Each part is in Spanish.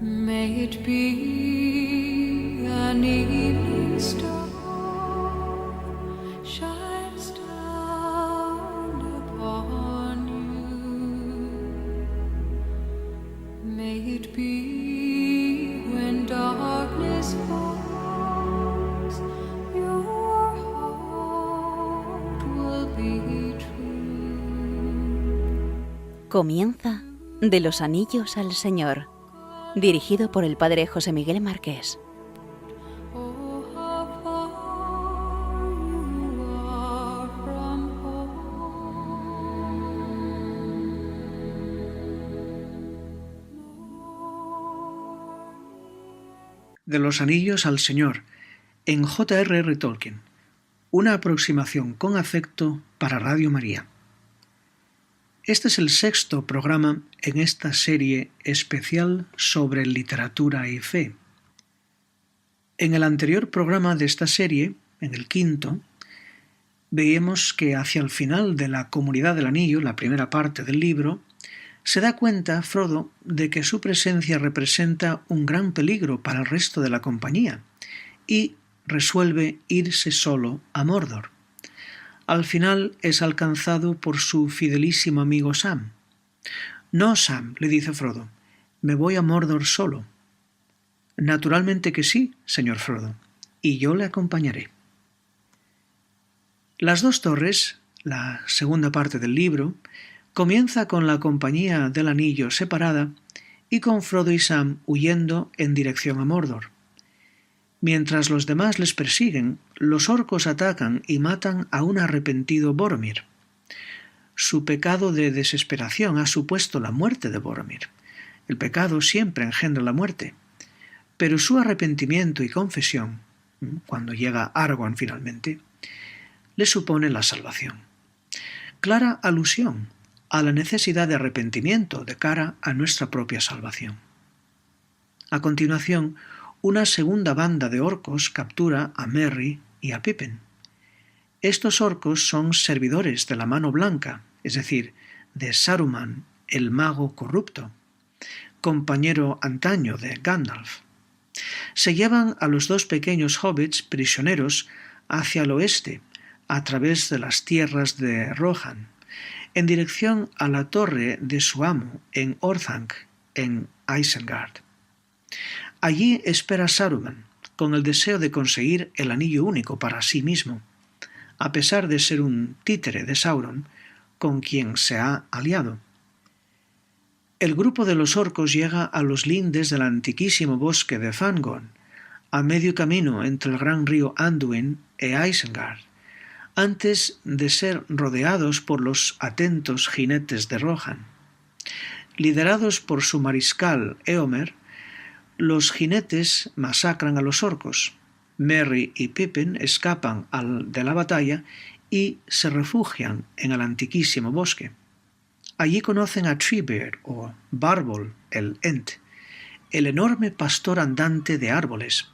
May it be an evening star shines down upon you. May it be when darkness falls, your heart will be true. Comienza De los Anillos al Señor, dirigido por el padre José Miguel Marqués. Oh, how far you are from De los Anillos al Señor, en J.R.R. Tolkien. Una aproximación con afecto para Radio María. Este es el sexto programa en esta serie especial sobre literatura y fe. En el anterior programa de esta serie, en el quinto, veíamos que hacia el final de la Comunidad del Anillo, la primera parte del libro, se da cuenta Frodo de que su presencia representa un gran peligro para el resto de la compañía y resuelve irse solo a Mordor. Al final es alcanzado por su fidelísimo amigo Sam. «No, Sam», le dice Frodo, «me voy a Mordor solo». «Naturalmente que sí, señor Frodo, y yo le acompañaré». Las dos torres, la segunda parte del libro, comienza con la Compañía del Anillo separada y con Frodo y Sam huyendo en dirección a Mordor. Mientras los demás les persiguen, los orcos atacan y matan a un arrepentido Boromir. Su pecado de desesperación ha supuesto la muerte de Boromir. El pecado siempre engendra la muerte, pero su arrepentimiento y confesión, cuando llega Aragorn finalmente, le supone la salvación. Clara alusión a la necesidad de arrepentimiento de cara a nuestra propia salvación. A continuación, una segunda banda de orcos captura a Merry y a Pippin. Estos orcos son servidores de la Mano Blanca, es decir, de Saruman, el mago corrupto, compañero antaño de Gandalf. Se llevan a los dos pequeños hobbits prisioneros hacia el oeste, a través de las tierras de Rohan, en dirección a la torre de su amo en Orthanc, en Isengard. Allí espera Saruman, con el deseo de conseguir el anillo único para sí mismo, a pesar de ser un títere de Sauron, con quien se ha aliado. El grupo de los orcos llega a los lindes del antiquísimo bosque de Fangorn, a medio camino entre el gran río Anduin e Isengard, antes de ser rodeados por los atentos jinetes de Rohan. Liderados por su mariscal Éomer, los jinetes masacran a los orcos. Merry y Pippin escapan de la batalla y se refugian en el antiquísimo bosque. Allí conocen a Treebeard o Bárbol el Ent, el enorme pastor andante de árboles.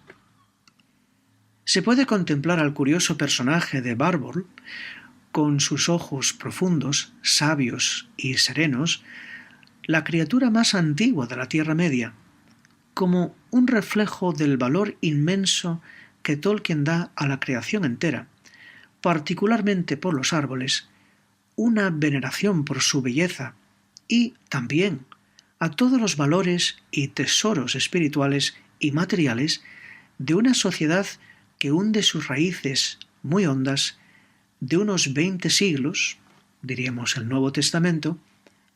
Se puede contemplar al curioso personaje de Bárbol, con sus ojos profundos, sabios y serenos, la criatura más antigua de la Tierra Media, como un reflejo del valor inmenso que Tolkien da a la creación entera, particularmente por los árboles, una veneración por su belleza y también a todos los valores y tesoros espirituales y materiales de una sociedad que hunde sus raíces muy hondas de unos 20 siglos, diríamos el Nuevo Testamento,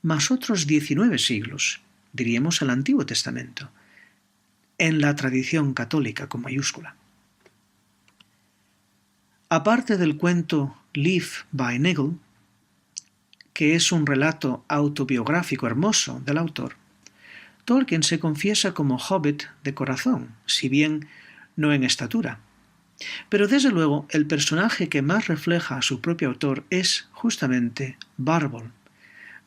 más otros 19 siglos, diríamos el Antiguo Testamento, en la tradición católica con mayúscula. Aparte del cuento Live by Nigel, que es un relato autobiográfico hermoso del autor, Tolkien se confiesa como hobbit de corazón, si bien no en estatura. Pero desde luego el personaje que más refleja a su propio autor es justamente Bárbol,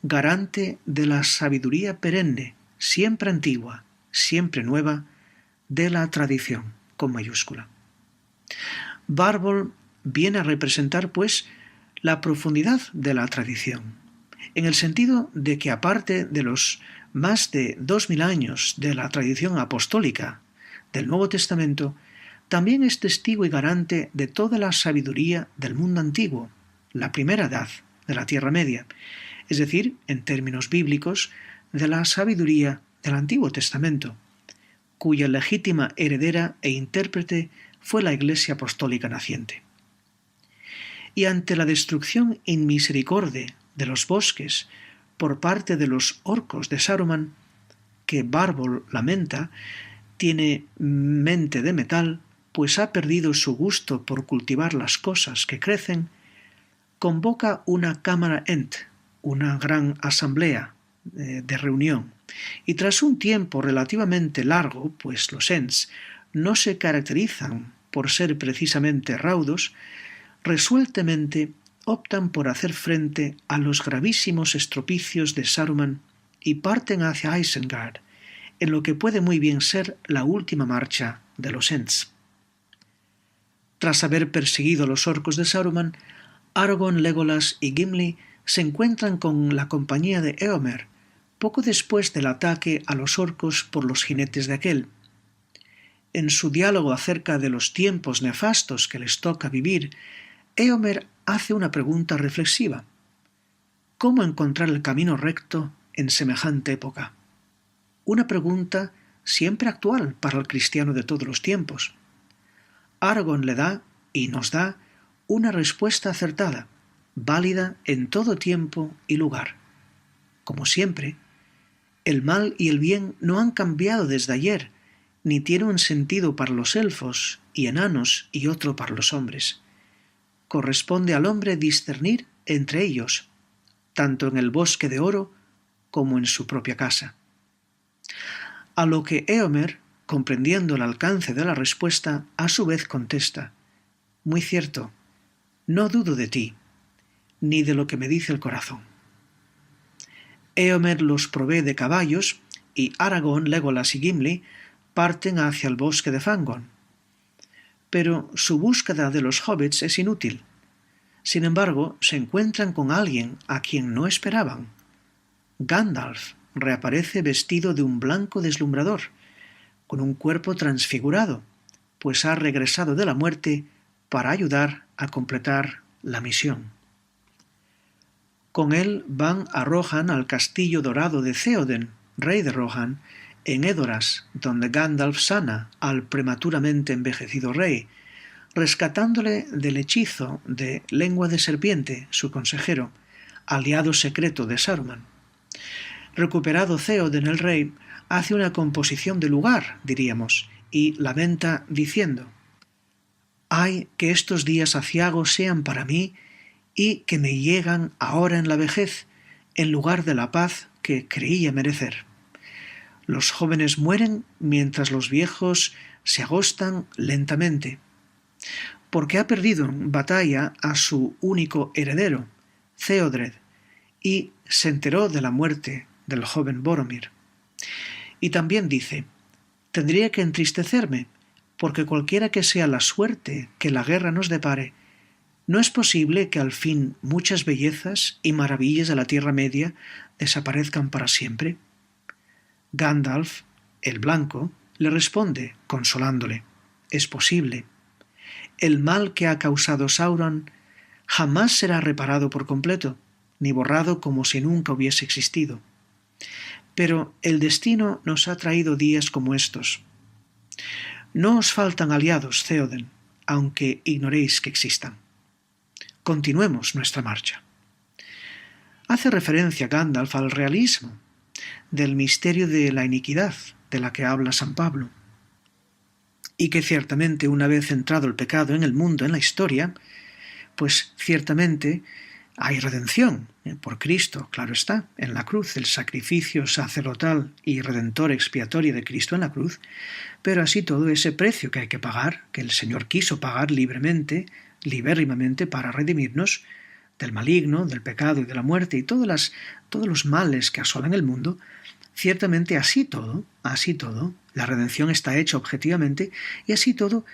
garante de la sabiduría perenne, siempre antigua, siempre nueva, de la tradición, con mayúscula. Bárbol viene a representar, pues, la profundidad de la tradición, en el sentido de que aparte de los más de 2000 años de la tradición apostólica del Nuevo Testamento, también es testigo y garante de toda la sabiduría del mundo antiguo, la primera edad de la Tierra Media, es decir, en términos bíblicos, de la sabiduría del Antiguo Testamento, cuya legítima heredera e intérprete fue la Iglesia Apostólica naciente. Y ante la destrucción inmisericorde de los bosques por parte de los orcos de Saruman, que Bárbol lamenta, tiene mente de metal, pues ha perdido su gusto por cultivar las cosas que crecen, convoca una Cámara Ent, una gran asamblea de reunión, y tras un tiempo relativamente largo, pues los Ents no se caracterizan por ser precisamente raudos, resueltamente optan por hacer frente a los gravísimos estropicios de Saruman y parten hacia Isengard, en lo que puede muy bien ser la última marcha de los Ents. Tras haber perseguido a los orcos de Saruman, Aragorn, Legolas y Gimli se encuentran con la compañía de Éomer poco después del ataque a los orcos por los jinetes de aquel. En su diálogo acerca de los tiempos nefastos que les toca vivir, Éomer hace una pregunta reflexiva. ¿Cómo encontrar el camino recto en semejante época? Una pregunta siempre actual para el cristiano de todos los tiempos. Aragorn le da, y nos da, una respuesta acertada, válida en todo tiempo y lugar. Como siempre, el mal y el bien no han cambiado desde ayer, ni tienen un sentido para los elfos y enanos y otro para los hombres. Corresponde al hombre discernir entre ellos, tanto en el bosque de oro como en su propia casa. A lo que Éomer, comprendiendo el alcance de la respuesta, a su vez contesta: muy cierto, no dudo de ti, ni de lo que me dice el corazón. Éomer los provee de caballos y Aragorn, Legolas y Gimli parten hacia el bosque de Fangorn. Pero su búsqueda de los hobbits es inútil. Sin embargo, se encuentran con alguien a quien no esperaban. Gandalf reaparece vestido de un blanco deslumbrador, con un cuerpo transfigurado, pues ha regresado de la muerte para ayudar a completar la misión. Con él van a Rohan al castillo dorado de Theoden, rey de Rohan, en Edoras, donde Gandalf sana al prematuramente envejecido rey, rescatándole del hechizo de Lengua de Serpiente, su consejero, aliado secreto de Saruman. Recuperado Theoden el rey, hace una composición de lugar, diríamos, y lamenta diciendo: «Ay, que estos días aciagos sean para mí y que me llegan ahora en la vejez, en lugar de la paz que creía merecer. Los jóvenes mueren mientras los viejos se agostan lentamente, porque ha perdido en batalla a su único heredero, Theodred, y se enteró de la muerte del joven Boromir». Y también dice: «Tendría que entristecerme, porque cualquiera que sea la suerte que la guerra nos depare, ¿no es posible que al fin muchas bellezas y maravillas de la Tierra Media desaparezcan para siempre?» Gandalf, el blanco, le responde, consolándole: «Es posible. El mal que ha causado Sauron jamás será reparado por completo, ni borrado como si nunca hubiese existido. Pero el destino nos ha traído días como estos. No os faltan aliados, Theoden, aunque ignoréis que existan. Continuemos nuestra marcha». Hace referencia Gandalf al realismo, del misterio de la iniquidad de la que habla San Pablo, y que ciertamente una vez entrado el pecado en el mundo, en la historia, pues ciertamente hay redención por Cristo, claro está, en la cruz, el sacrificio sacerdotal y redentor expiatorio de Cristo en la cruz, pero así todo ese precio que hay que pagar, que el Señor quiso pagar libremente, libérrimamente para redimirnos del maligno, del pecado y de la muerte y todos los males que asolan el mundo, ciertamente así todo, la redención está hecha objetivamente y así todo,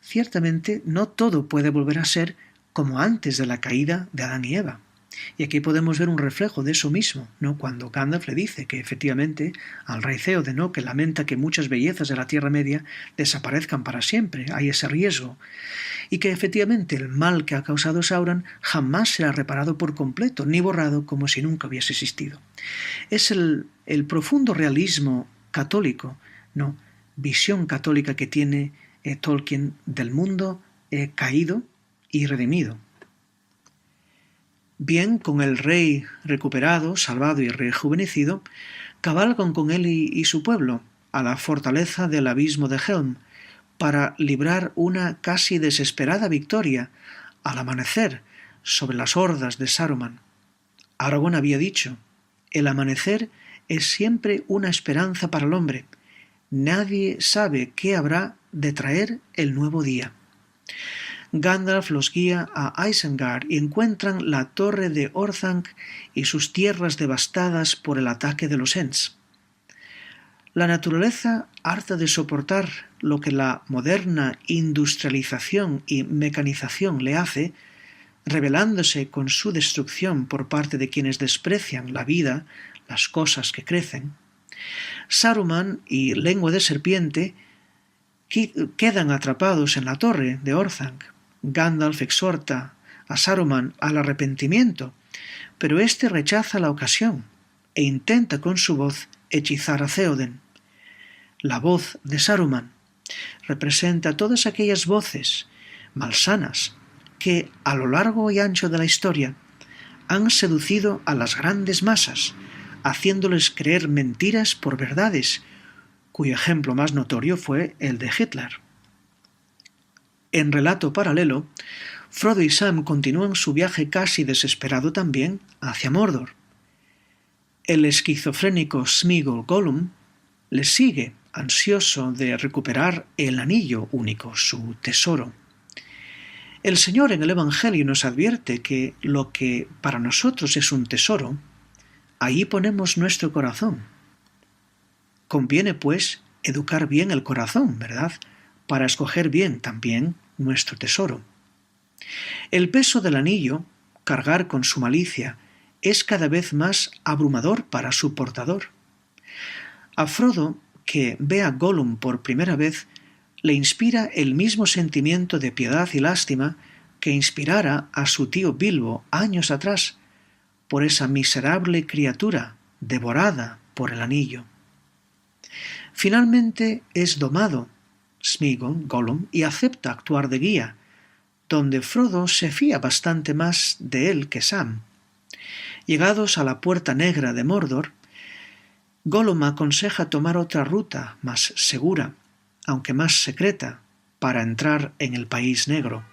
ciertamente no todo puede volver a ser como antes de la caída de Adán y Eva. Y aquí podemos ver un reflejo de eso mismo, ¿no? Cuando Gandalf le dice que efectivamente al rey Theoden, ¿no? Que lamenta que muchas bellezas de la Tierra Media desaparezcan para siempre, hay ese riesgo, y que efectivamente el mal que ha causado Sauron jamás será reparado por completo, ni borrado como si nunca hubiese existido. Es el profundo realismo católico, ¿no? Visión católica que tiene Tolkien del mundo caído y redimido. Bien, con el rey recuperado, salvado y rejuvenecido, cabalgan con él y su pueblo a la fortaleza del abismo de Helm para librar una casi desesperada victoria al amanecer sobre las hordas de Saruman. Aragorn había dicho: el amanecer es siempre una esperanza para el hombre. Nadie sabe qué habrá de traer el nuevo día. Gandalf los guía a Isengard y encuentran la torre de Orthanc y sus tierras devastadas por el ataque de los Ents. La naturaleza, harta de soportar lo que la moderna industrialización y mecanización le hace, rebelándose con su destrucción por parte de quienes desprecian la vida, las cosas que crecen, Saruman y Lengua de Serpiente quedan atrapados en la torre de Orthanc. Gandalf exhorta a Saruman al arrepentimiento, pero éste rechaza la ocasión e intenta con su voz hechizar a Theoden. La voz de Saruman representa todas aquellas voces malsanas que a lo largo y ancho de la historia han seducido a las grandes masas, haciéndoles creer mentiras por verdades, cuyo ejemplo más notorio fue el de Hitler. En relato paralelo, Frodo y Sam continúan su viaje casi desesperado también hacia Mordor. El esquizofrénico Sméagol Gollum les sigue, ansioso de recuperar el anillo único, su tesoro. El Señor en el Evangelio nos advierte que lo que para nosotros es un tesoro, ahí ponemos nuestro corazón. Conviene, pues, educar bien el corazón, ¿verdad?, para escoger bien también nuestro tesoro. El peso del anillo, cargar con su malicia, es cada vez más abrumador para su portador. A Frodo, que ve a Gollum por primera vez, le inspira el mismo sentimiento de piedad y lástima que inspirara a su tío Bilbo años atrás, por esa miserable criatura devorada por el anillo. Finalmente es domado Sméagol, Gollum, y acepta actuar de guía, donde Frodo se fía bastante más de él que Sam. Llegados a la Puerta Negra de Mordor, Gollum aconseja tomar otra ruta más segura, aunque más secreta, para entrar en el País Negro.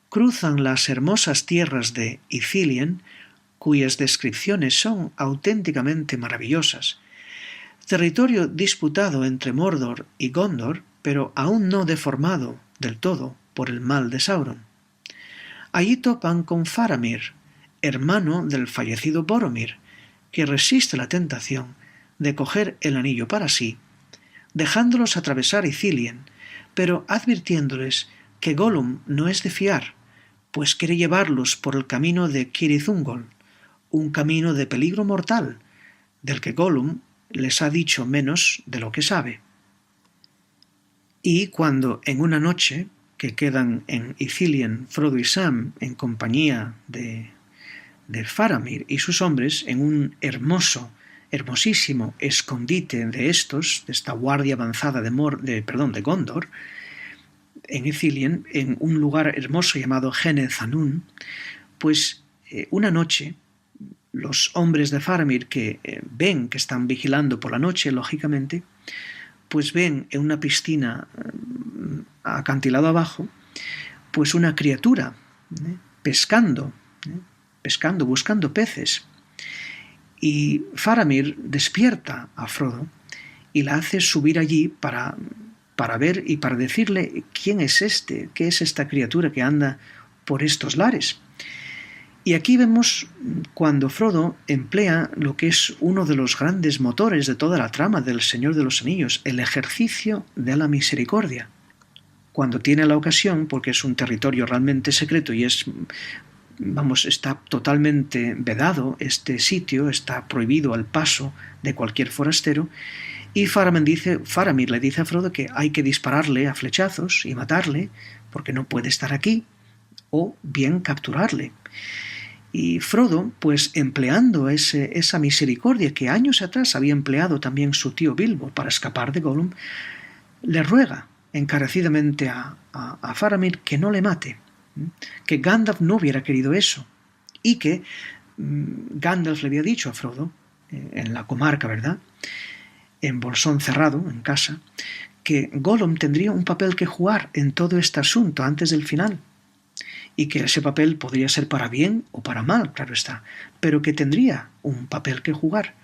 Cruzan las hermosas tierras de Ithilien, cuyas descripciones son auténticamente maravillosas, territorio disputado entre Mordor y Gondor, pero aún no deformado del todo por el mal de Sauron. Allí topan con Faramir, hermano del fallecido Boromir, que resiste la tentación de coger el anillo para sí, dejándolos atravesar Ithilien, pero advirtiéndoles que Gollum no es de fiar, pues quiere llevarlos por el camino de Cirith Ungol, un camino de peligro mortal, del que Gollum les ha dicho menos de lo que sabe. Y cuando en una noche que quedan en Ithilien Frodo y Sam en compañía de Faramir y sus hombres en un hermosísimo escondite de esta guardia avanzada de Gondor, en Ithilien, en un lugar hermoso llamado Gene Zanun, pues una noche los hombres de Faramir que ven que están vigilando por la noche, lógicamente, pues ven en una piscina acantilado abajo, pues una criatura pescando, buscando peces. Y Faramir despierta a Frodo y la hace subir allí para ver y para decirle quién es qué es esta criatura que anda por estos lares. Y aquí vemos cuando Frodo emplea lo que es uno de los grandes motores de toda la trama del Señor de los Anillos, el ejercicio de la misericordia. Cuando tiene la ocasión, porque es un territorio realmente secreto y es está totalmente vedado este sitio, está prohibido el paso de cualquier forastero, y Faramir le dice a Frodo que hay que dispararle a flechazos y matarle, porque no puede estar aquí, o bien capturarle. Y Frodo, pues empleando esa misericordia que años atrás había empleado también su tío Bilbo para escapar de Gollum, le ruega encarecidamente a Faramir que no le mate, que Gandalf no hubiera querido eso, y que Gandalf le había dicho a Frodo, en la comarca, ¿verdad?, en Bolsón Cerrado, en casa, que Gollum tendría un papel que jugar en todo este asunto antes del final, y que ese papel podría ser para bien o para mal, claro está, pero que tendría un papel que jugar,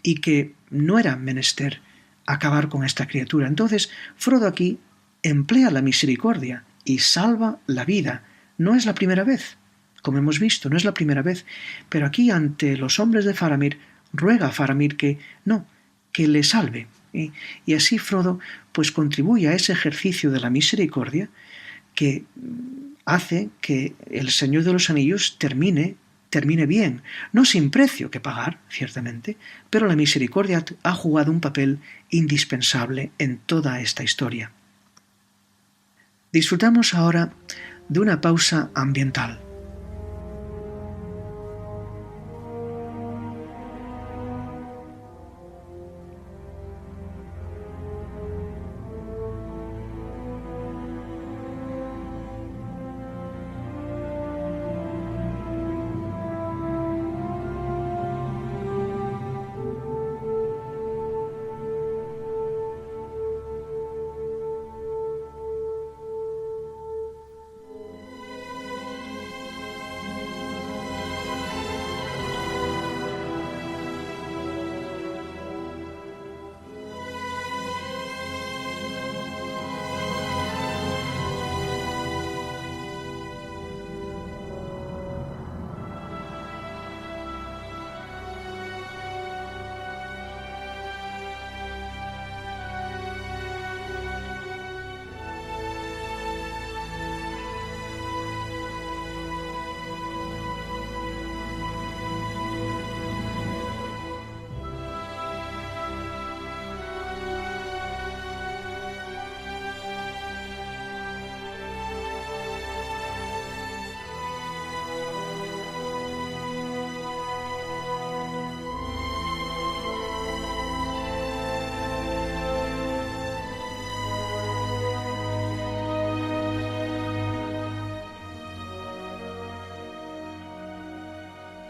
y que no era menester acabar con esta criatura. Entonces, Frodo aquí emplea la misericordia y salva la vida. No es la primera vez, como hemos visto, no es la primera vez, pero aquí ante los hombres de Faramir, ruega a Faramir que le salve. Y así Frodo pues contribuye a ese ejercicio de la misericordia que hace que El Señor de los Anillos termine bien, no sin precio que pagar, ciertamente, pero la misericordia ha jugado un papel indispensable en toda esta historia. Disfrutamos ahora de una pausa ambiental.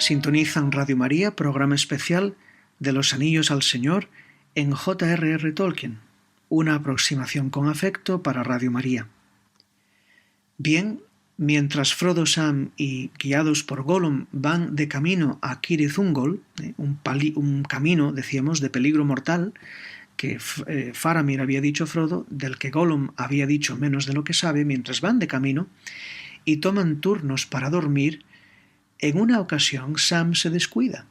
Sintonizan Radio María, programa especial de Los Anillos al Señor en J.R.R. Tolkien, una aproximación con afecto para Radio María. Bien, mientras Frodo, Sam y guiados por Gollum van de camino a Cirith Ungol, un camino, decíamos, de peligro mortal, que Faramir había dicho a Frodo, del que Gollum había dicho menos de lo que sabe, mientras van de camino y toman turnos para dormir, en una ocasión Sam se descuida,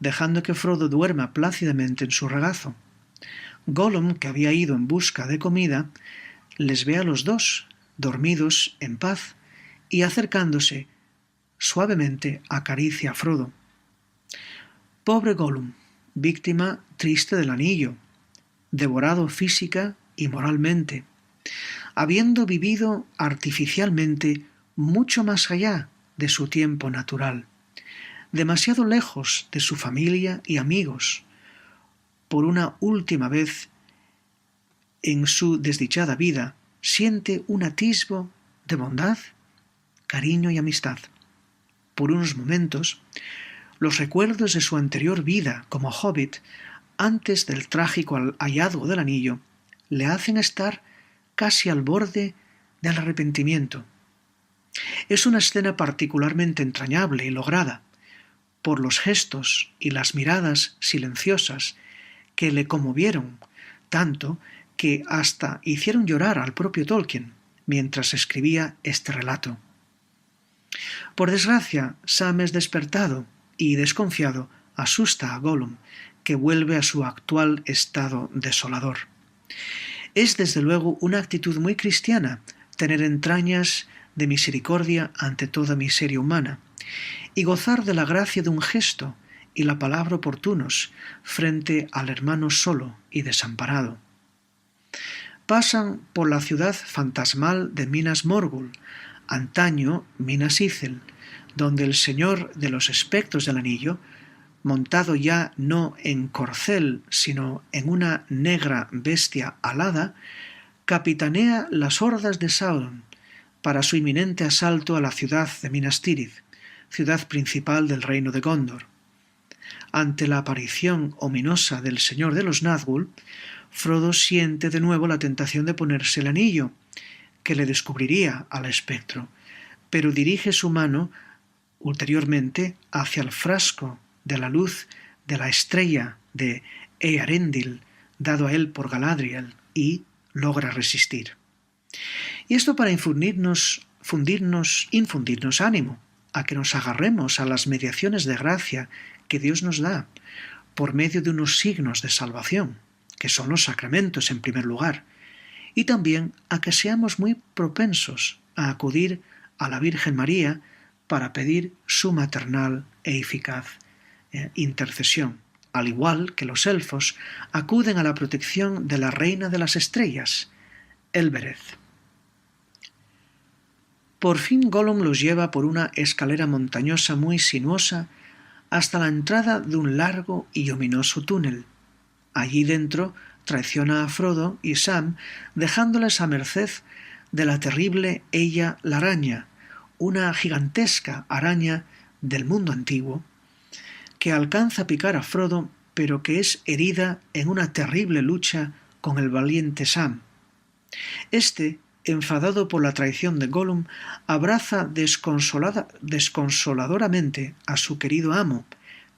dejando que Frodo duerma plácidamente en su regazo. Gollum, que había ido en busca de comida, les ve a los dos, dormidos en paz, y acercándose, suavemente acaricia a Frodo. Pobre Gollum, víctima triste del anillo, devorado física y moralmente, habiendo vivido artificialmente mucho más allá de su tiempo natural, demasiado lejos de su familia y amigos, por una última vez en su desdichada vida, siente un atisbo de bondad, cariño y amistad. Por unos momentos, los recuerdos de su anterior vida como hobbit, antes del trágico hallazgo del anillo, le hacen estar casi al borde del arrepentimiento. Es una escena particularmente entrañable y lograda por los gestos y las miradas silenciosas que le conmovieron tanto que hasta hicieron llorar al propio Tolkien mientras escribía este relato. Por desgracia, Sam es despertado y, desconfiado, asusta a Gollum, que vuelve a su actual estado desolador. Es desde luego una actitud muy cristiana tener entrañas de misericordia ante toda miseria humana, y gozar de la gracia de un gesto y la palabra oportunos frente al hermano solo y desamparado. Pasan por la ciudad fantasmal de Minas Morgul, antaño Minas Ithil, donde el señor de los espectros del anillo, montado ya no en corcel, sino en una negra bestia alada, capitanea las hordas de Sauron para su inminente asalto a la ciudad de Minas Tirith, ciudad principal del reino de Gondor. Ante la aparición ominosa del señor de los Nazgûl, Frodo siente de nuevo la tentación de ponerse el anillo, que le descubriría al espectro, pero dirige su mano ulteriormente hacia el frasco de la luz de la estrella de Earendil, dado a él por Galadriel, y logra resistir. Y esto para infundirnos ánimo, a que nos agarremos a las mediaciones de gracia que Dios nos da por medio de unos signos de salvación, que son los sacramentos en primer lugar, y también a que seamos muy propensos a acudir a la Virgen María para pedir su maternal e eficaz intercesión, al igual que los elfos acuden a la protección de la Reina de las Estrellas, Elbereth. Por fin Gollum los lleva por una escalera montañosa muy sinuosa hasta la entrada de un largo y ominoso túnel. Allí dentro traiciona a Frodo y Sam, dejándoles a merced de la terrible Ella la Araña, una gigantesca araña del mundo antiguo, que alcanza a picar a Frodo, pero que es herida en una terrible lucha con el valiente Sam. Este, enfadado por la traición de Gollum, abraza desconsoladoramente a su querido amo,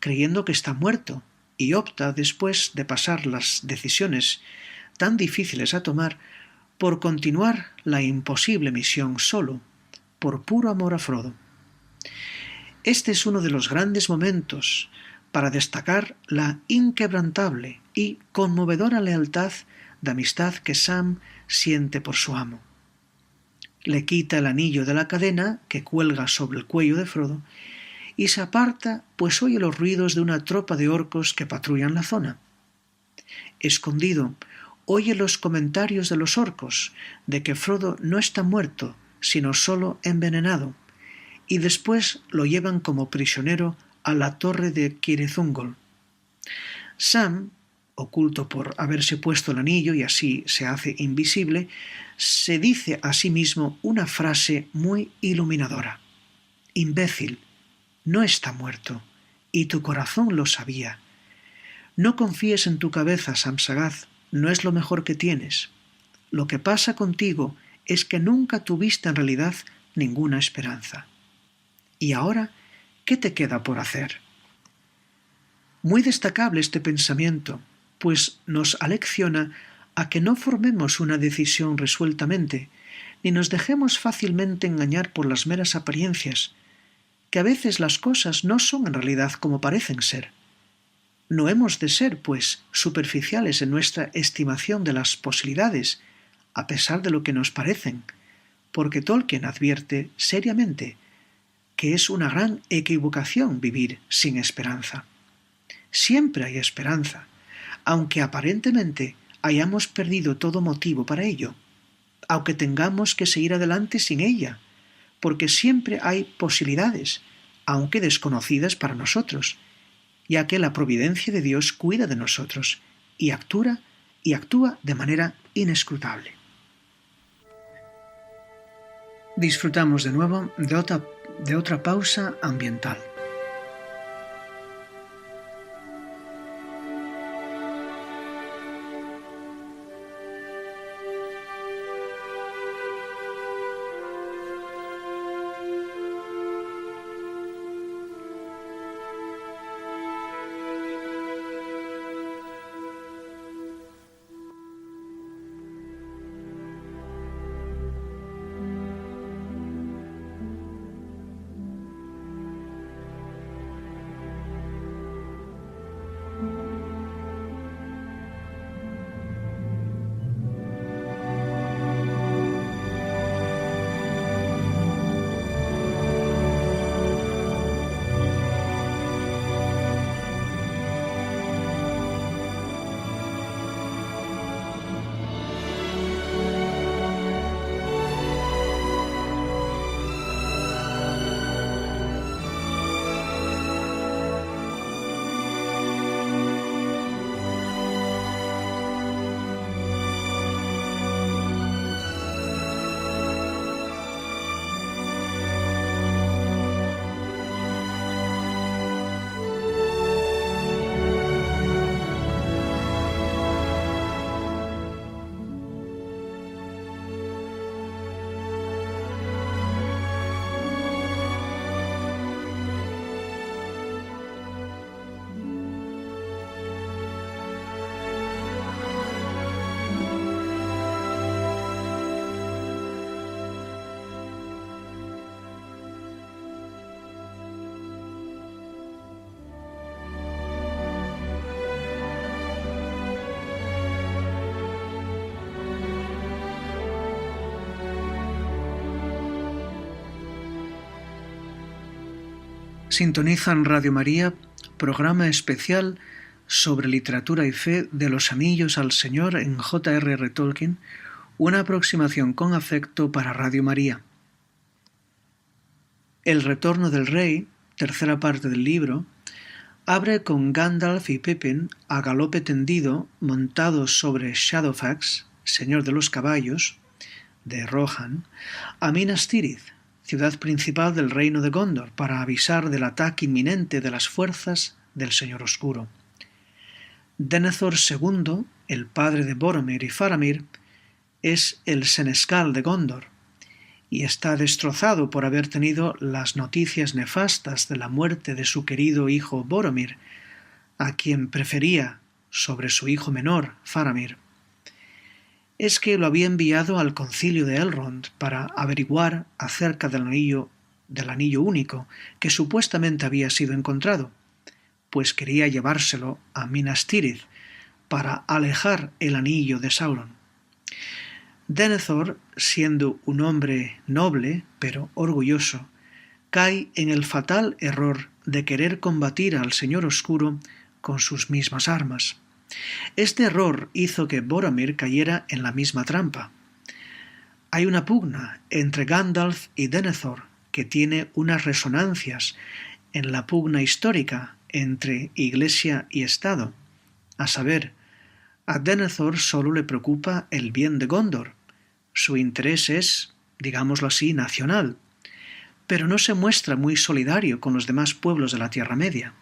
creyendo que está muerto, y opta, después de pasar las decisiones tan difíciles a tomar, por continuar la imposible misión solo, por puro amor a Frodo. Este es uno de los grandes momentos para destacar la inquebrantable y conmovedora lealtad de amistad que Sam siente por su amo. Le quita el anillo de la cadena que cuelga sobre el cuello de Frodo y se aparta, pues oye los ruidos de una tropa de orcos que patrullan la zona. Escondido, oye los comentarios de los orcos de que Frodo no está muerto, sino solo envenenado, y después lo llevan como prisionero a la torre de Cirith Ungol. Sam, oculto por haberse puesto el anillo y así se hace invisible, se dice a sí mismo una frase muy iluminadora. «Imbécil, no está muerto, y tu corazón lo sabía. No confíes en tu cabeza, Samsagaz, no es lo mejor que tienes. Lo que pasa contigo es que nunca tuviste en realidad ninguna esperanza. Y ahora, ¿qué te queda por hacer?» Muy destacable este pensamiento, pues nos alecciona a que no formemos una decisión resueltamente, ni nos dejemos fácilmente engañar por las meras apariencias, que a veces las cosas no son en realidad como parecen ser. No hemos de ser, pues, superficiales en nuestra estimación de las posibilidades, a pesar de lo que nos parecen, porque Tolkien advierte seriamente que es una gran equivocación vivir sin esperanza. Siempre hay esperanza, aunque aparentemente hayamos perdido todo motivo para ello, aunque tengamos que seguir adelante sin ella, porque siempre hay posibilidades, aunque desconocidas para nosotros, ya que la providencia de Dios cuida de nosotros y actúa de manera inescrutable. Disfrutamos de nuevo de otra pausa ambiental. Sintonizan Radio María, programa especial sobre literatura y fe de Los Anillos al Señor en J.R.R. Tolkien, una aproximación con afecto para Radio María. El retorno del rey, tercera parte del libro, abre con Gandalf y Pippin a galope tendido, montados sobre Shadowfax, señor de los caballos, de Rohan, a Minas Tirith, ciudad principal del reino de Gondor, para avisar del ataque inminente de las fuerzas del Señor Oscuro. Denethor II, el padre de Boromir y Faramir, es el senescal de Gondor, y está destrozado por haber tenido las noticias nefastas de la muerte de su querido hijo Boromir, a quien prefería sobre su hijo menor, Faramir. Es que lo había enviado al concilio de Elrond para averiguar acerca del anillo único que supuestamente había sido encontrado, pues quería llevárselo a Minas Tirith para alejar el anillo de Sauron. Denethor, siendo un hombre noble pero orgulloso, cae en el fatal error de querer combatir al Señor Oscuro con sus mismas armas. Este error hizo que Boromir cayera en la misma trampa. Hay una pugna entre Gandalf y Denethor que tiene unas resonancias en la pugna histórica entre Iglesia y Estado. A saber, a Denethor solo le preocupa el bien de Gondor. Su interés es, digámoslo así, nacional, pero no se muestra muy solidario con los demás pueblos de la Tierra Media.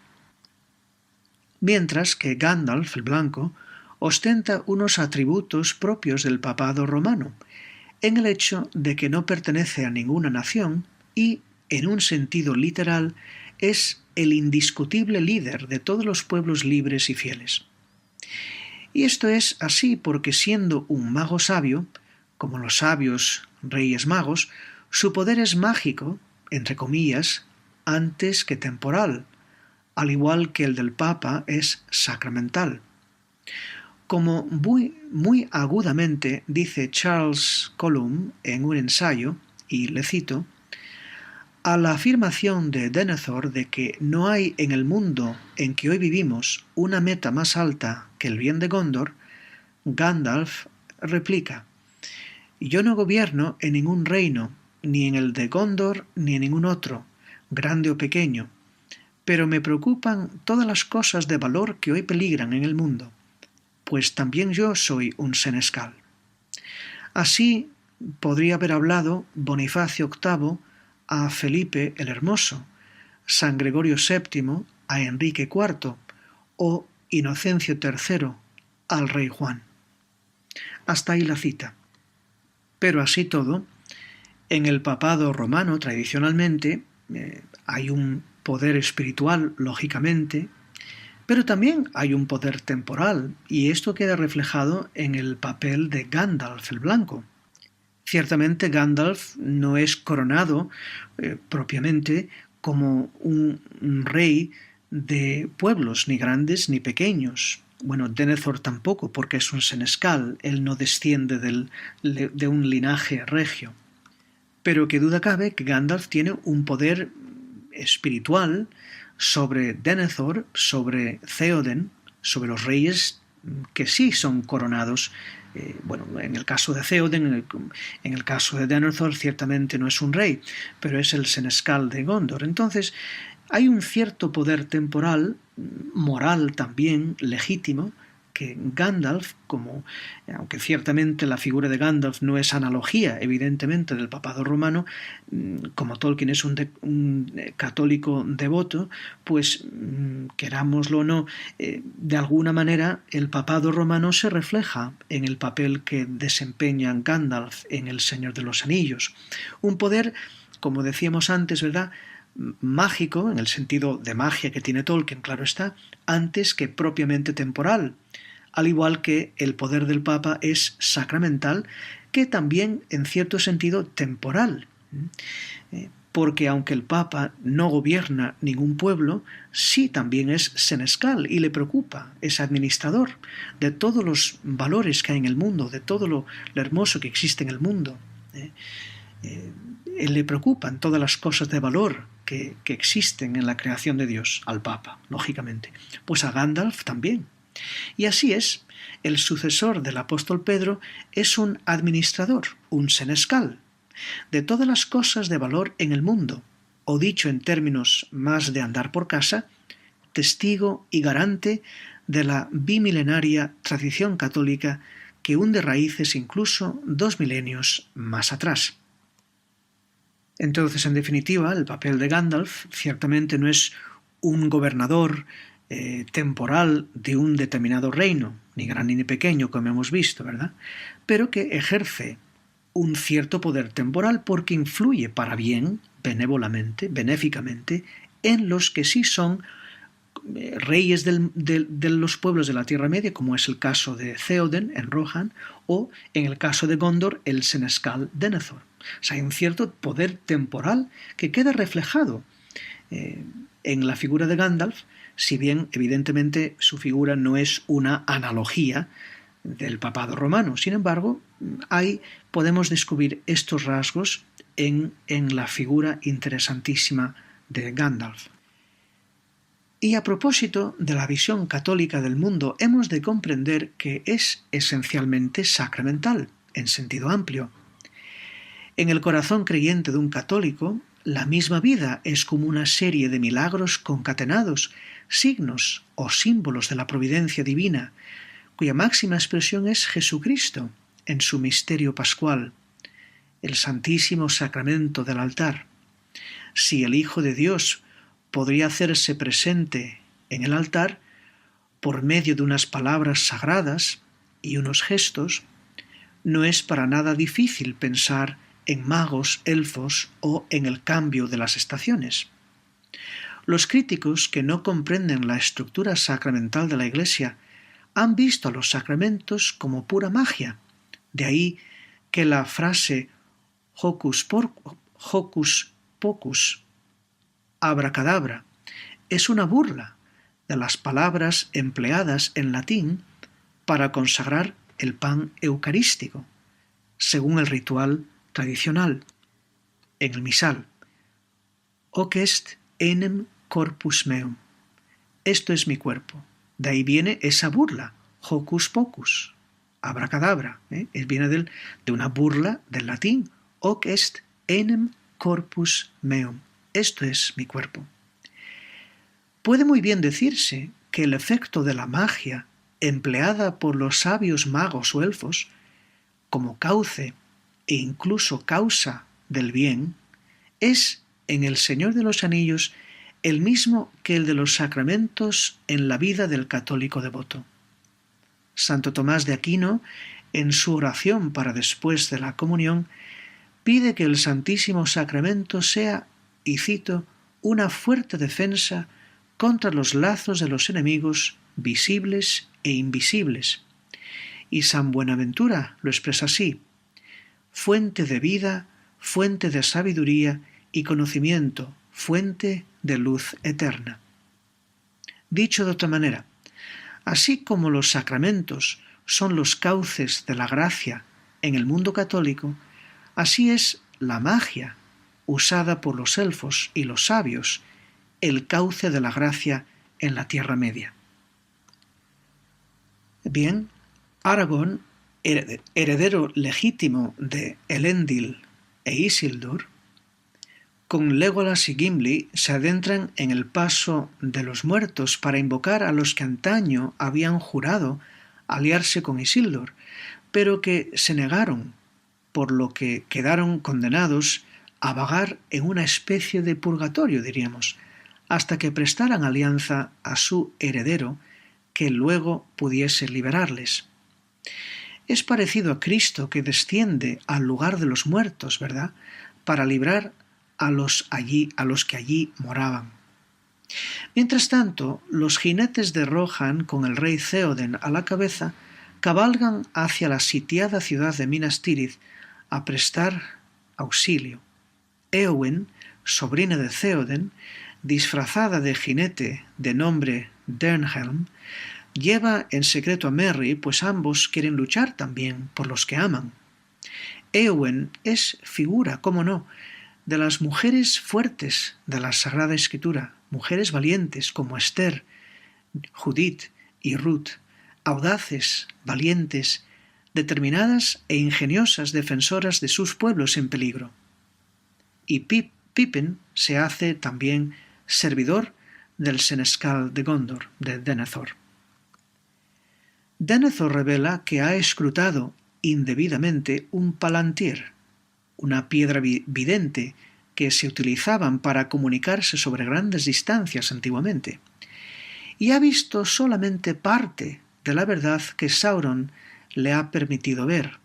Mientras que Gandalf el Blanco ostenta unos atributos propios del papado romano, en el hecho de que no pertenece a ninguna nación y, en un sentido literal, es el indiscutible líder de todos los pueblos libres y fieles. Y esto es así porque, siendo un mago sabio, como los sabios reyes magos, su poder es mágico, entre comillas, antes que temporal, al igual que el del Papa es sacramental. Como muy agudamente dice Charles Columb en un ensayo, y le cito, a la afirmación de Denethor de que no hay en el mundo en que hoy vivimos una meta más alta que el bien de Gondor, Gandalf replica, yo no gobierno en ningún reino, ni en el de Gondor ni en ningún otro, grande o pequeño, pero me preocupan todas las cosas de valor que hoy peligran en el mundo, pues también yo soy un senescal. Así podría haber hablado Bonifacio VIII a Felipe el Hermoso, San Gregorio VII a Enrique IV o Inocencio III al rey Juan. Hasta ahí la cita. Pero así todo, en el papado romano tradicionalmente hay un poder espiritual, lógicamente, pero también hay un poder temporal, y esto queda reflejado en el papel de Gandalf el Blanco. Ciertamente Gandalf no es coronado propiamente como un rey de pueblos, ni grandes ni pequeños. Bueno, Denethor tampoco, porque es un senescal, él no desciende de un linaje regio. Pero qué duda cabe que Gandalf tiene un poder espiritual sobre Denethor, sobre Theoden, sobre los reyes que sí son coronados. En el caso de Theoden, en el caso de Denethor, ciertamente no es un rey, pero es el senescal de Gondor. Entonces, hay un cierto poder temporal, moral también, legítimo, que Gandalf, aunque ciertamente la figura de Gandalf no es analogía, evidentemente, del papado romano, como Tolkien es un católico devoto, pues, querámoslo o no, de alguna manera el papado romano se refleja en el papel que desempeña Gandalf en El Señor de los Anillos. Un poder, como decíamos antes, ¿verdad?, mágico, en el sentido de magia que tiene Tolkien, claro está, antes que propiamente temporal, al igual que el poder del Papa es sacramental, que también en cierto sentido temporal, porque aunque el Papa no gobierna ningún pueblo, sí también es senescal y le preocupa, es administrador de todos los valores que hay en el mundo, de todo lo hermoso que existe en el mundo. Le preocupan todas las cosas de valor que existen en la creación de Dios, al Papa, lógicamente, pues a Gandalf también. Y así es, el sucesor del apóstol Pedro es un administrador, un senescal, de todas las cosas de valor en el mundo, o dicho en términos más de andar por casa, testigo y garante de la bimilenaria tradición católica que hunde raíces incluso 2 milenios más atrás. Entonces, en definitiva, el papel de Gandalf ciertamente no es un gobernador temporal de un determinado reino, ni grande ni pequeño, como hemos visto, ¿verdad? Pero que ejerce un cierto poder temporal porque influye para bien, benéficamente, en los que sí son reyes de los pueblos de la Tierra Media, como es el caso de Theoden en Rohan, o en el caso de Gondor, el senescal Denethor. O sea, hay un cierto poder temporal que queda reflejado en la figura de Gandalf, si bien evidentemente su figura no es una analogía del papado romano. Sin embargo, podemos descubrir estos rasgos en la figura interesantísima de Gandalf. Y a propósito de la visión católica del mundo, hemos de comprender que es esencialmente sacramental, en sentido amplio. En el corazón creyente de un católico, la misma vida es como una serie de milagros concatenados, signos o símbolos de la providencia divina, cuya máxima expresión es Jesucristo en su misterio pascual, el santísimo sacramento del altar. Si el Hijo de Dios podría hacerse presente en el altar por medio de unas palabras sagradas y unos gestos, no es para nada difícil pensar en magos, elfos o en el cambio de las estaciones. Los críticos que no comprenden la estructura sacramental de la Iglesia han visto a los sacramentos como pura magia. De ahí que la frase hocus pocus, abracadabra, es una burla de las palabras empleadas en latín para consagrar el pan eucarístico, según el ritual tradicional, en el misal. Hoc est enim corpus meum. Esto es mi cuerpo. De ahí viene esa burla, hocus pocus, abracadabra. Viene de una burla del latín. Hoc est enim corpus meum. Esto es mi cuerpo. Puede muy bien decirse que el efecto de la magia empleada por los sabios magos o elfos como cauce e incluso causa del bien es en el Señor de los Anillos el mismo que el de los sacramentos en la vida del católico devoto. Santo Tomás de Aquino, en su oración para después de la comunión, pide que el Santísimo Sacramento sea, y cito, una fuerte defensa contra los lazos de los enemigos visibles e invisibles. Y San Buenaventura lo expresa así: fuente de vida, fuente de sabiduría y conocimiento, fuente de luz eterna. Dicho de otra manera, así como los sacramentos son los cauces de la gracia en el mundo católico, así es la magia, usada por los elfos y los sabios, el cauce de la gracia en la Tierra Media. Bien, Aragorn, heredero legítimo de Elendil e Isildur, con Legolas y Gimli se adentran en el paso de los muertos para invocar a los que antaño habían jurado aliarse con Isildur, pero que se negaron, por lo que quedaron condenados a vagar en una especie de purgatorio, diríamos, hasta que prestaran alianza a su heredero, que luego pudiese liberarles. Es parecido a Cristo que desciende al lugar de los muertos, ¿verdad?, para librar a los que allí moraban. Mientras tanto, los jinetes de Rohan, con el rey Theoden a la cabeza, cabalgan hacia la sitiada ciudad de Minas Tirith a prestar auxilio. Éowyn, sobrina de Theoden, disfrazada de jinete de nombre Dernhelm, lleva en secreto a Merry, pues ambos quieren luchar también por los que aman. Éowyn es figura, cómo no, de las mujeres fuertes de la Sagrada Escritura, mujeres valientes como Esther, Judith y Ruth, audaces, valientes, determinadas e ingeniosas defensoras de sus pueblos en peligro. Y Pippin se hace también servidor del senescal de Gondor, de Denethor. Denethor revela que ha escrutado indebidamente un palantir, una piedra vidente que se utilizaban para comunicarse sobre grandes distancias antiguamente, y ha visto solamente parte de la verdad que Sauron le ha permitido ver: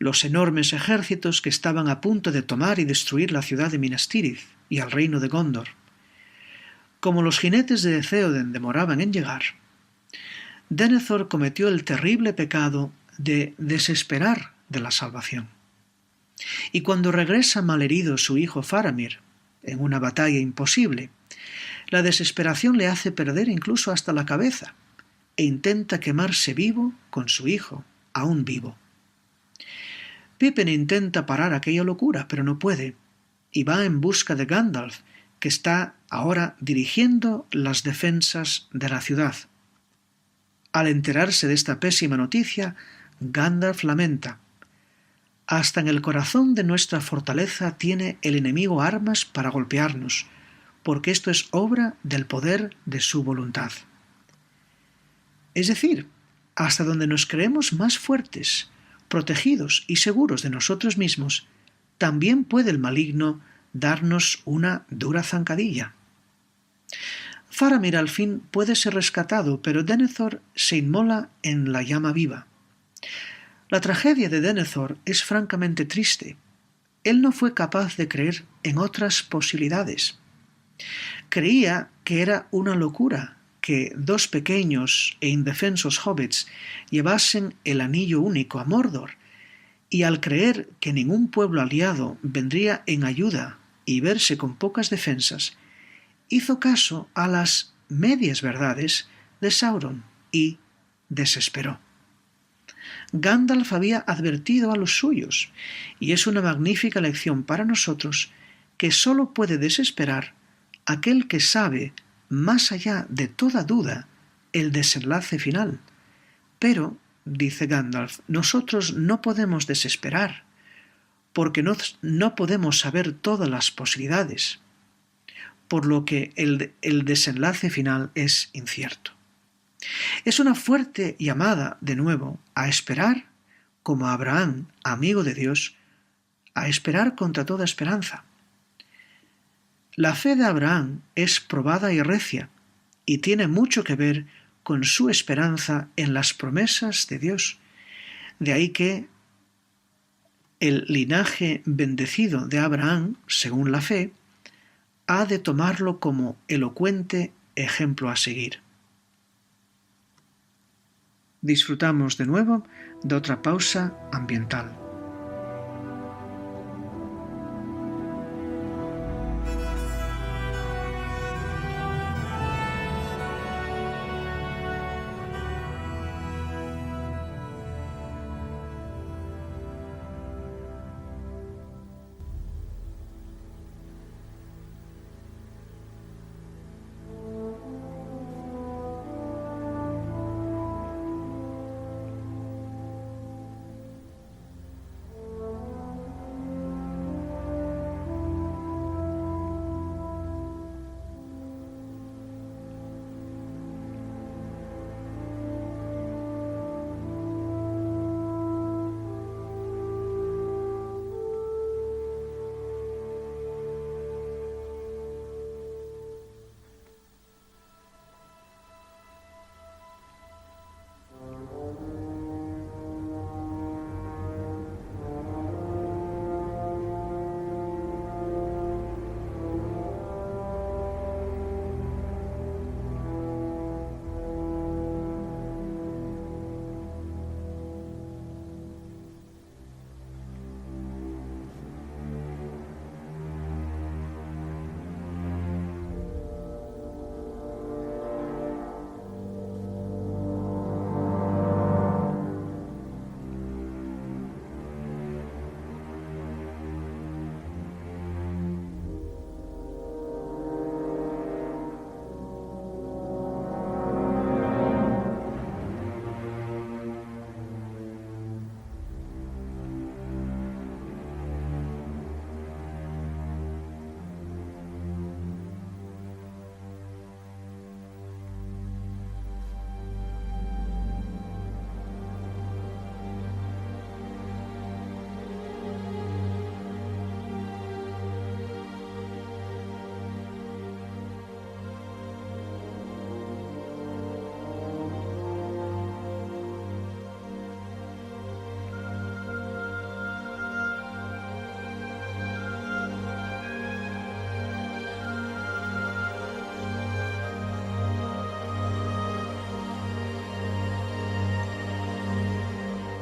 los enormes ejércitos que estaban a punto de tomar y destruir la ciudad de Minas Tirith y al reino de Gondor. Como los jinetes de Theoden demoraban en llegar, Denethor cometió el terrible pecado de desesperar de la salvación. Y cuando regresa malherido su hijo Faramir, en una batalla imposible, la desesperación le hace perder incluso hasta la cabeza, e intenta quemarse vivo con su hijo, aún vivo. Pippin intenta parar aquella locura, pero no puede, y va en busca de Gandalf, que está ahora dirigiendo las defensas de la ciudad. Al enterarse de esta pésima noticia, Gandalf lamenta: «Hasta en el corazón de nuestra fortaleza tiene el enemigo armas para golpearnos, porque esto es obra del poder de su voluntad». Es decir, hasta donde nos creemos más fuertes, protegidos y seguros de nosotros mismos, también puede el maligno darnos una dura zancadilla. Faramir al fin puede ser rescatado, pero Denethor se inmola en la llama viva. La tragedia de Denethor es francamente triste. Él no fue capaz de creer en otras posibilidades. Creía que era una locura que dos pequeños e indefensos hobbits llevasen el anillo único a Mordor, y al creer que ningún pueblo aliado vendría en ayuda y verse con pocas defensas, hizo caso a las medias verdades de Sauron y desesperó. Gandalf había advertido a los suyos, y es una magnífica lección para nosotros que sólo puede desesperar aquel que sabe, más allá de toda duda, el desenlace final. Pero, dice Gandalf, nosotros no podemos desesperar, porque no podemos saber todas las posibilidades, por lo que el desenlace final es incierto. Es una fuerte llamada, de nuevo, a esperar, como Abraham, amigo de Dios, a esperar contra toda esperanza. La fe de Abraham es probada y recia, y tiene mucho que ver con su esperanza en las promesas de Dios. De ahí que el linaje bendecido de Abraham, según la fe, ha de tomarlo como elocuente ejemplo a seguir. Disfrutamos de nuevo de otra pausa ambiental.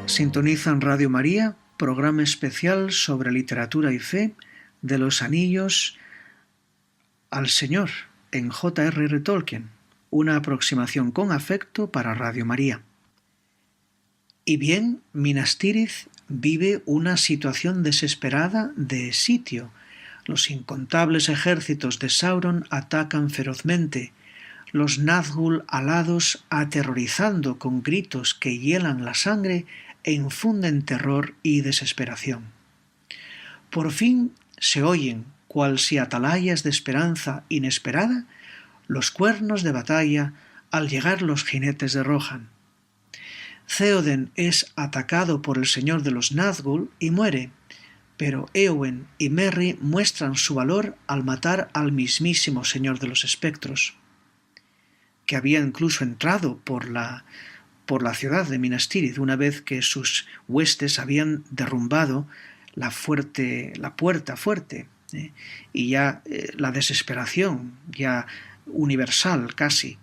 Sintonizan Radio María, programa especial sobre literatura y fe de los anillos al Señor en J.R.R. Tolkien, una aproximación con afecto para Radio María. Y bien, Minas Tirith vive una situación desesperada de sitio. Los incontables ejércitos de Sauron atacan ferozmente, los Nazgûl alados aterrorizando con gritos que hielan la sangre e infunden terror y desesperación. Por fin se oyen, cual si atalayas de esperanza inesperada, los cuernos de batalla al llegar los jinetes de Rohan. Theoden es atacado por el señor de los Nazgûl y muere, pero Éowyn y Merry muestran su valor al matar al mismísimo señor de los espectros, que había incluso entrado por la ciudad de Minas Tirith una vez que sus huestes habían derrumbado la puerta fuerte, y ya la desesperación ya universal casi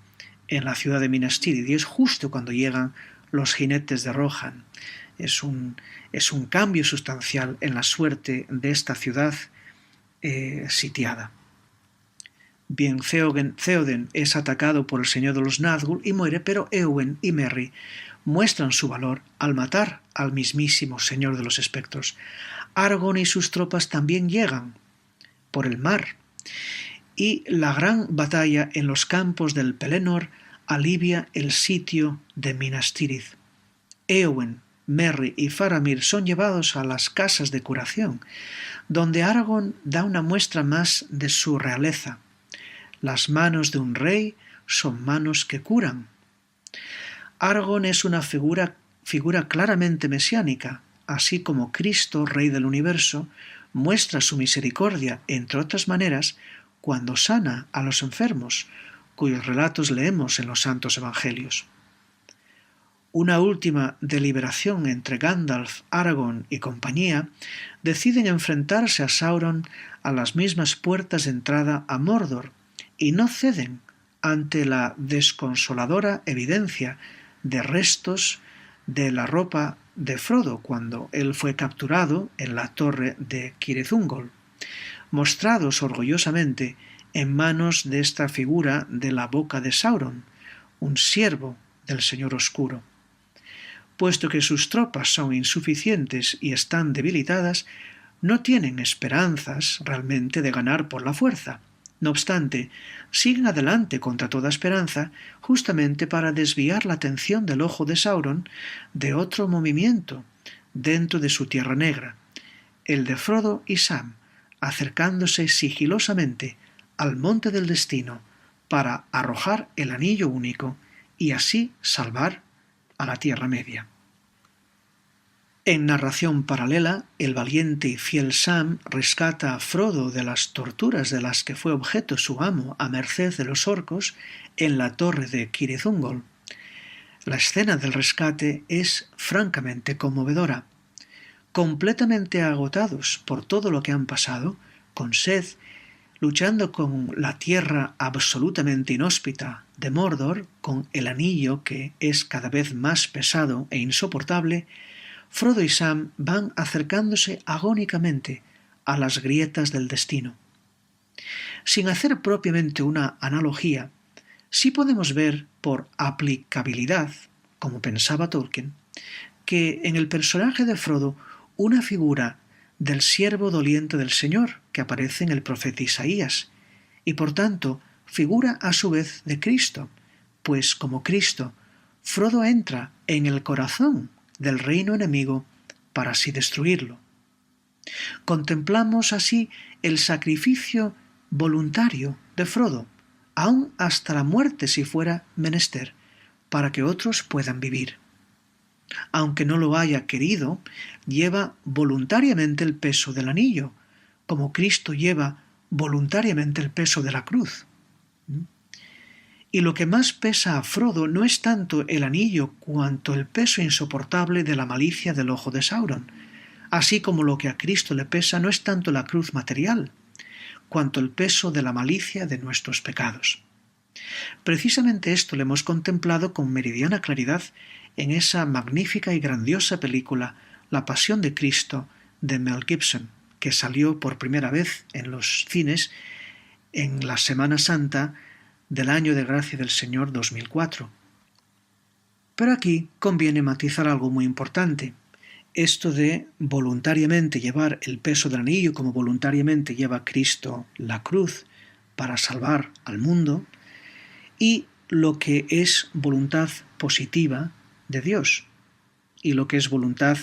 en la ciudad de Minas Tirith, y es justo cuando llegan los jinetes de Rohan. Es un cambio sustancial en la suerte de esta ciudad sitiada. Bien, Theoden es atacado por el señor de los Nazgûl y muere, pero Éowyn y Merry muestran su valor al matar al mismísimo señor de los espectros. Aragorn y sus tropas también llegan por el mar, y la gran batalla en los campos del Pelennor alivia el sitio de Minas Tirith. Éowyn, Merry y Faramir son llevados a las casas de curación, donde Aragorn da una muestra más de su realeza. Las manos de un rey son manos que curan. Aragorn es una figura claramente mesiánica, así como Cristo, Rey del universo, muestra su misericordia, entre otras maneras, cuando sana a los enfermos, cuyos relatos leemos en los Santos Evangelios. Una última deliberación entre Gandalf, Aragorn y compañía deciden enfrentarse a Sauron a las mismas puertas de entrada a Mordor, y no ceden ante la desconsoladora evidencia de restos de la ropa de Frodo cuando él fue capturado en la torre de Cirith Ungol, mostrados orgullosamente en manos de esta figura de la boca de Sauron, un siervo del Señor Oscuro. Puesto que sus tropas son insuficientes y están debilitadas, no tienen esperanzas realmente de ganar por la fuerza. No obstante, siguen adelante contra toda esperanza, justamente para desviar la atención del ojo de Sauron de otro movimiento dentro de su Tierra Negra, el de Frodo y Sam, acercándose sigilosamente al Monte del Destino para arrojar el anillo único y así salvar a la Tierra Media. En narración paralela, el valiente y fiel Sam rescata a Frodo de las torturas de las que fue objeto su amo a merced de los orcos en la torre de Cirith Ungol. La escena del rescate es francamente conmovedora. Completamente agotados por todo lo que han pasado, con sed, luchando con la tierra absolutamente inhóspita de Mordor, con el anillo que es cada vez más pesado e insoportable, Frodo y Sam van acercándose agónicamente a las grietas del destino. Sin hacer propiamente una analogía, sí podemos ver por aplicabilidad, como pensaba Tolkien, que en el personaje de Frodo una figura del siervo doliente del Señor que aparece en el profeta Isaías, y por tanto figura a su vez de Cristo, pues como Cristo, Frodo entra en el corazón del reino enemigo para así destruirlo. Contemplamos así el sacrificio voluntario de Frodo, aun hasta la muerte si fuera menester, para que otros puedan vivir. Aunque no lo haya querido, lleva voluntariamente el peso del anillo, como Cristo lleva voluntariamente el peso de la cruz. Y lo que más pesa a Frodo no es tanto el anillo cuanto el peso insoportable de la malicia del ojo de Sauron, así como lo que a Cristo le pesa no es tanto la cruz material, cuanto el peso de la malicia de nuestros pecados. Precisamente esto lo hemos contemplado con meridiana claridad en esa magnífica y grandiosa película La Pasión de Cristo de Mel Gibson, que salió por primera vez en los cines en la Semana Santa del año de gracia del Señor 2004. Pero aquí conviene matizar algo muy importante. Esto de voluntariamente llevar el peso del anillo, como voluntariamente lleva Cristo la cruz para salvar al mundo, y lo que es voluntad positiva de Dios y lo que es voluntad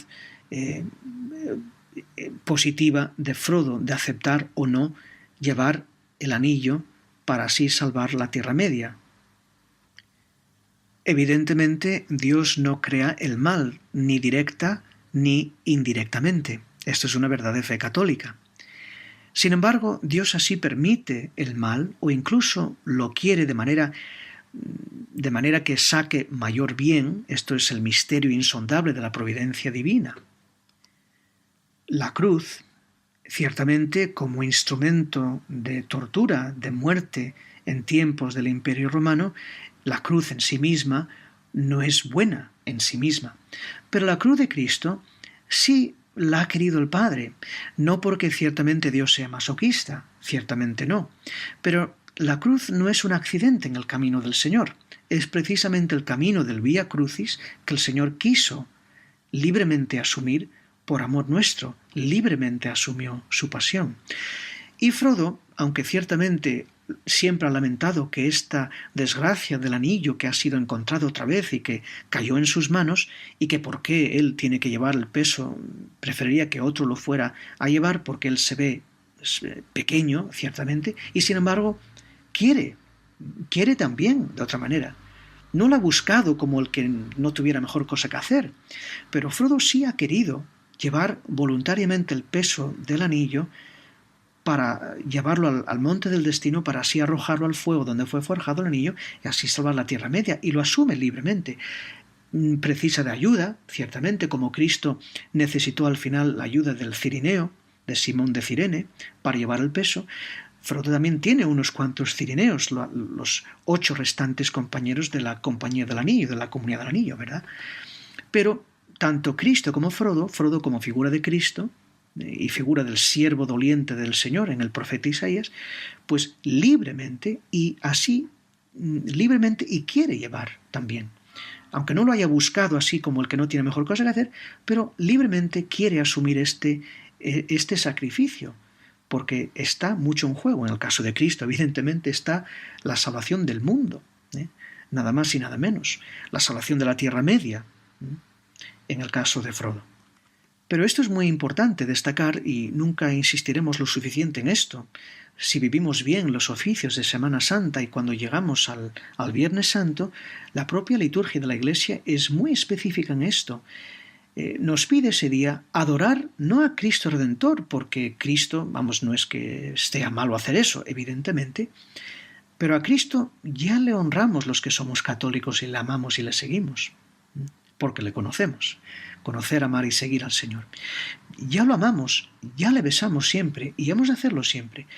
positiva de Frodo, de aceptar o no llevar el anillo para así salvar la Tierra Media. Evidentemente, Dios no crea el mal, ni directa ni indirectamente. Esto es una verdad de fe católica. Sin embargo, Dios así permite el mal o incluso lo quiere de manera que saque mayor bien. Esto es el misterio insondable de la providencia divina. La cruz, ciertamente como instrumento de tortura, de muerte en tiempos del Imperio Romano, la cruz en sí misma no es buena en sí misma. Pero la cruz de Cristo sí la ha querido el Padre, no porque ciertamente Dios sea masoquista, ciertamente no, pero la cruz no es un accidente en el camino del Señor, es precisamente el camino del Vía Crucis que el Señor quiso libremente asumir por amor nuestro, libremente asumió su pasión. Y Frodo, aunque ciertamente siempre ha lamentado que esta desgracia del anillo que ha sido encontrado otra vez y que cayó en sus manos, y que por qué él tiene que llevar el peso, preferiría que otro lo fuera a llevar porque él se ve pequeño, ciertamente, y sin embargo quiere también de otra manera. No lo ha buscado como el que no tuviera mejor cosa que hacer, pero Frodo sí ha querido llevar voluntariamente el peso del anillo para llevarlo al monte del destino, para así arrojarlo al fuego donde fue forjado el anillo y así salvar la Tierra Media, y lo asume libremente. Precisa de ayuda, ciertamente, como Cristo necesitó al final la ayuda del cirineo, de Simón de Cirene, para llevar el peso. Frodo también tiene unos cuantos cirineos, los 8 restantes compañeros de la Compañía del Anillo, de la Comunidad del Anillo, ¿verdad? Pero tanto Cristo como Frodo como figura de Cristo y figura del siervo doliente del Señor en el profeta Isaías, pues libremente y quiere llevar también. Aunque no lo haya buscado así como el que no tiene mejor cosa que hacer, pero libremente quiere asumir este sacrificio, porque está mucho en juego. En el caso de Cristo, evidentemente, está la salvación del mundo, nada más y nada menos, la salvación de la Tierra Media, en el caso de Frodo. Pero esto es muy importante destacar, y nunca insistiremos lo suficiente en esto. Si vivimos bien los oficios de Semana Santa y cuando llegamos al Viernes Santo, la propia liturgia de la Iglesia es muy específica en esto. Nos pide ese día adorar no a Cristo Redentor, porque Cristo, no es que esté a malo hacer eso, evidentemente, pero a Cristo ya le honramos los que somos católicos y le amamos y le seguimos, porque le conocemos. Conocer, amar y seguir al Señor. Ya lo amamos, ya le besamos siempre y hemos de hacerlo siempre.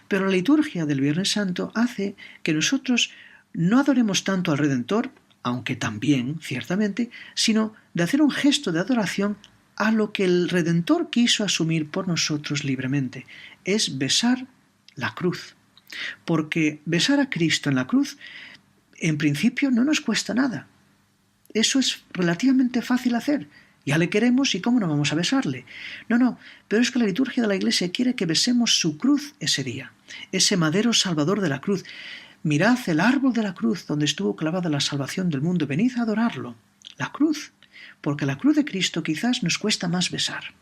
Pero la liturgia del Viernes Santo hace que nosotros no adoremos tanto al Redentor, aunque también, ciertamente, sino de hacer un gesto de adoración a lo que el Redentor quiso asumir por nosotros libremente. Es besar la cruz. Porque besar a Cristo en la cruz, en principio, no nos cuesta nada. Eso es relativamente fácil hacer. Ya le queremos y ¿cómo no vamos a besarle? No, pero es que la liturgia de la Iglesia quiere que besemos su cruz ese día, ese madero salvador de la cruz. Mirad el árbol de la cruz donde estuvo clavada la salvación del mundo, venid a adorarlo. La cruz, porque la cruz de Cristo quizás nos cuesta más besar.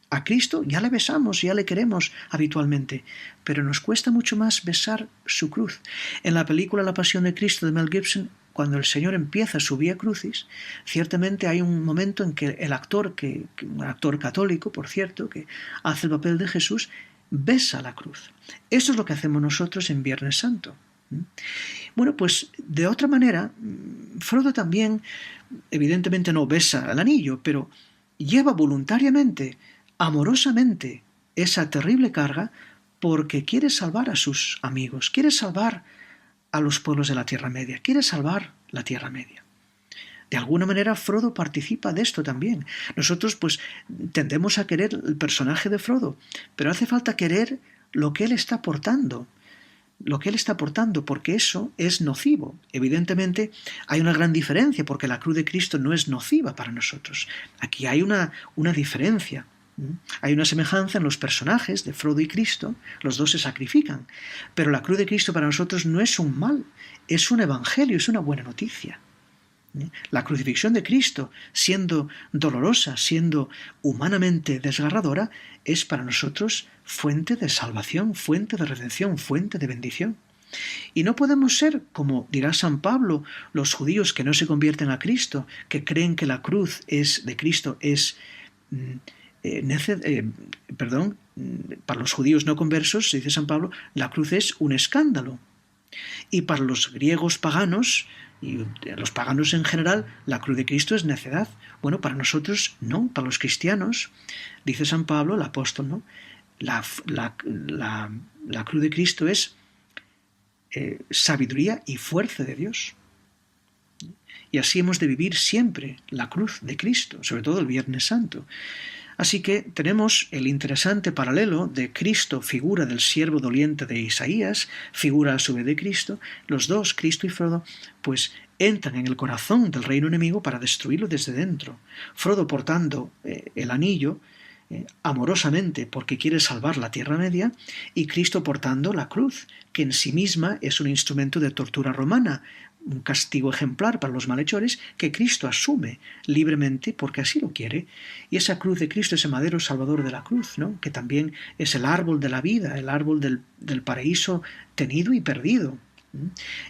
A Cristo ya le besamos, ya le queremos habitualmente, pero nos cuesta mucho más besar su cruz. En la película La Pasión de Cristo de Mel Gibson, cuando el Señor empieza su Vía Crucis, ciertamente hay un momento en que el actor, un actor católico, por cierto, que hace el papel de Jesús, besa la cruz. Esto es lo que hacemos nosotros en Viernes Santo. Bueno, pues de otra manera, Frodo también, evidentemente no besa el anillo, pero lleva voluntariamente, amorosamente, esa terrible carga porque quiere salvar a sus amigos, quiere salvar a los pueblos de la Tierra Media, quiere salvar la Tierra Media. De alguna manera Frodo participa de esto también. Nosotros pues tendemos a querer el personaje de Frodo, pero hace falta querer lo que él está aportando. Porque eso es nocivo. Evidentemente hay una gran diferencia, porque la cruz de Cristo no es nociva para nosotros. Aquí hay una diferencia. Hay una semejanza en los personajes de Frodo y Cristo, los dos se sacrifican, pero la cruz de Cristo para nosotros no es un mal, es un evangelio, es una buena noticia. La crucifixión de Cristo, siendo dolorosa, siendo humanamente desgarradora, es para nosotros fuente de salvación, fuente de redención, fuente de bendición. Y no podemos ser, como dirá San Pablo, los judíos que no se convierten a Cristo, que creen que la cruz de Cristo es para los judíos no conversos, dice San Pablo, la cruz es un escándalo. Y para los griegos paganos, y los paganos en general, la cruz de Cristo es necedad. Bueno, para nosotros no, para los cristianos, dice San Pablo, el apóstol, ¿no? La cruz de Cristo es sabiduría y fuerza de Dios. Y así hemos de vivir siempre la cruz de Cristo, sobre todo el Viernes Santo. Así que tenemos el interesante paralelo de Cristo, figura del siervo doliente de Isaías, figura a su vez de Cristo. Los dos, Cristo y Frodo, pues entran en el corazón del reino enemigo para destruirlo desde dentro. Frodo portando el anillo amorosamente porque quiere salvar la Tierra Media, y Cristo portando la cruz, que en sí misma es un instrumento de tortura romana, un castigo ejemplar para los malhechores que Cristo asume libremente porque así lo quiere. Y esa cruz de Cristo, ese madero salvador de la cruz, ¿no? Que también es el árbol de la vida, el árbol del paraíso tenido y perdido.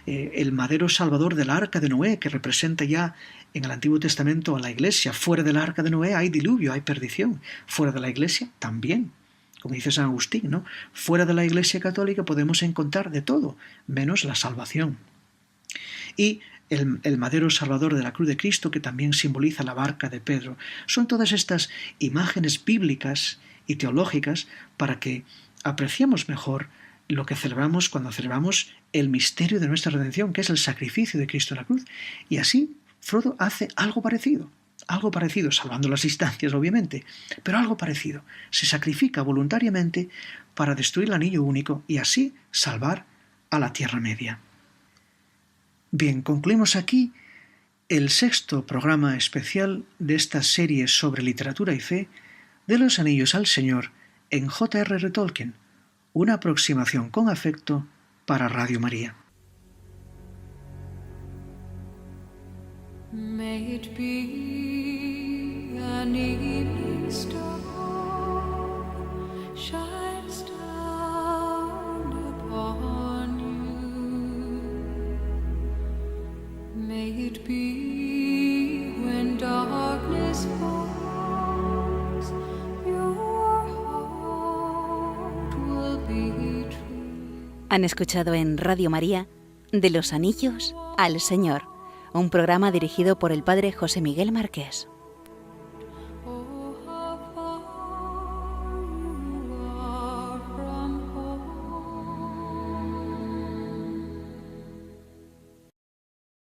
El madero salvador del arca de Noé, que representa ya en el Antiguo Testamento a la Iglesia. Fuera del arca de Noé hay diluvio, hay perdición. Fuera de la Iglesia también. Como dice San Agustín, ¿no? Fuera de la Iglesia católica podemos encontrar de todo, menos la salvación. Y el madero salvador de la cruz de Cristo, que también simboliza la barca de Pedro. Son todas estas imágenes bíblicas y teológicas para que apreciemos mejor lo que celebramos cuando celebramos el misterio de nuestra redención, que es el sacrificio de Cristo en la cruz. Y así Frodo hace algo parecido, salvando las distancias obviamente, pero algo parecido. Se sacrifica voluntariamente para destruir el anillo único y así salvar a la Tierra Media. Bien, concluimos aquí el 6º programa especial de esta serie sobre literatura y fe de Los Anillos al Señor en J.R.R. Tolkien, una aproximación con afecto para Radio María. May it be an evening star shines down upon you. May it be when darkness falls, your heart will be true. Han escuchado en Radio María De los Anillos al Señor, un programa dirigido por el padre José Miguel Marqués.